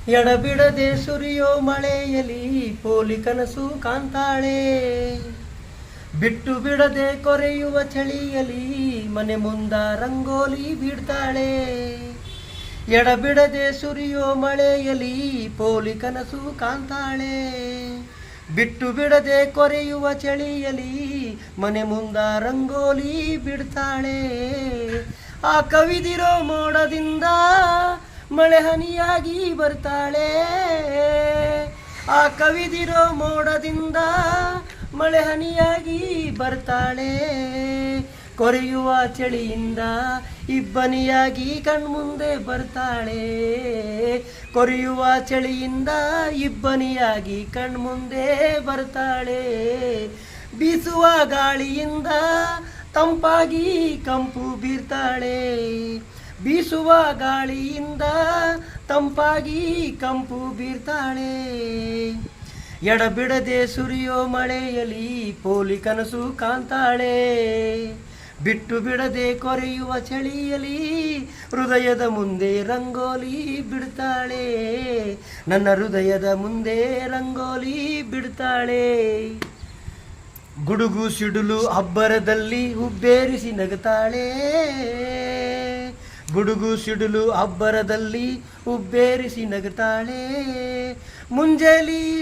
ಎಡಬಿಡದೆ ಸುರಿಯೋ ಮಳೆಯಲಿ ಪೋಲಿ ಕನಸು ಕಾಂತಾಳೆ. ಬಿಟ್ಟು ಬಿಡದೆ ಕೊರೆಯುವ ಚಳಿಯಲಿ ಮನೆ ಮುಂದ ರಂಗೋಲಿ ಬಿಡ್ತಾಳೆ. ಎಡಬಿಡದೆ ಸುರಿಯೋ ಮಳೆಯಲಿ ಪೋಲಿ ಕನಸು ಕಾಂತಾಳೆ. ಬಿಟ್ಟು ಬಿಡದೆ ಕೊರೆಯುವ ಚಳಿಯಲಿ ಮನೆ ಮುಂದ ರಂಗೋಲಿ ಬಿಡ್ತಾಳೆ. ಆ ಕವಿದಿರೋ ಮೋಡದಿಂದ ಮಳೆ ಹನಿಯಾಗಿ ಬರ್ತಾಳೆ. ಆ ಕವಿದಿರೋ ಮೋಡದಿಂದ ಮಳೆ ಹನಿಯಾಗಿ ಬರ್ತಾಳೆ. ಕೊರೆಯುವ ಚಳಿಯಿಂದ ಇಬ್ಬನಿಯಾಗಿ ಕಣ್ಮುಂದೆ ಬರ್ತಾಳೆ. ಕೊರೆಯುವ ಚಳಿಯಿಂದ ಇಬ್ಬನಿಯಾಗಿ ಕಣ್ಮುಂದೆ ಬರ್ತಾಳೆ. ಬೀಸುವ ಗಾಳಿಯಿಂದ ತಂಪಾಗಿ ಕಂಪು ಬೀರ್ತಾಳೆ. ಬೀಸುವ ಗಾಳಿಯಿಂದ ತಂಪಾಗಿ ಕಂಪು ಬೀರ್ತಾಳೆ. ಎಡಬಿಡದೆ ಸುರಿಯೋ ಮಳೆಯಲಿ ಪೋಲಿ ಕನಸು ಕಾಂತಾಳೆ. ಬಿಟ್ಟು ಬಿಡದೆ ಕೊರೆಯುವ ಚಳಿಯಲಿ ಹೃದಯದ ಮುಂದೆ ರಂಗೋಲಿ ಬಿಡ್ತಾಳೆ. ನನ್ನ ಹೃದಯದ ಮುಂದೆ ರಂಗೋಲಿ ಬಿಡ್ತಾಳೆ. ಗುಡುಗು ಸಿಡಿಲು ಅಬ್ಬರದಲ್ಲಿ ಹುಬ್ಬೇರಿಸಿ ನಗುತ್ತಾಳೆ. ಗುಡುಗು ಸಿಡಿಲು ಅಬ್ಬರದಲ್ಲಿ ಹುಬ್ಬೇರಿಸಿ ನಗುತ್ತಾಳೆ. ಮುಂಜಾಲಿ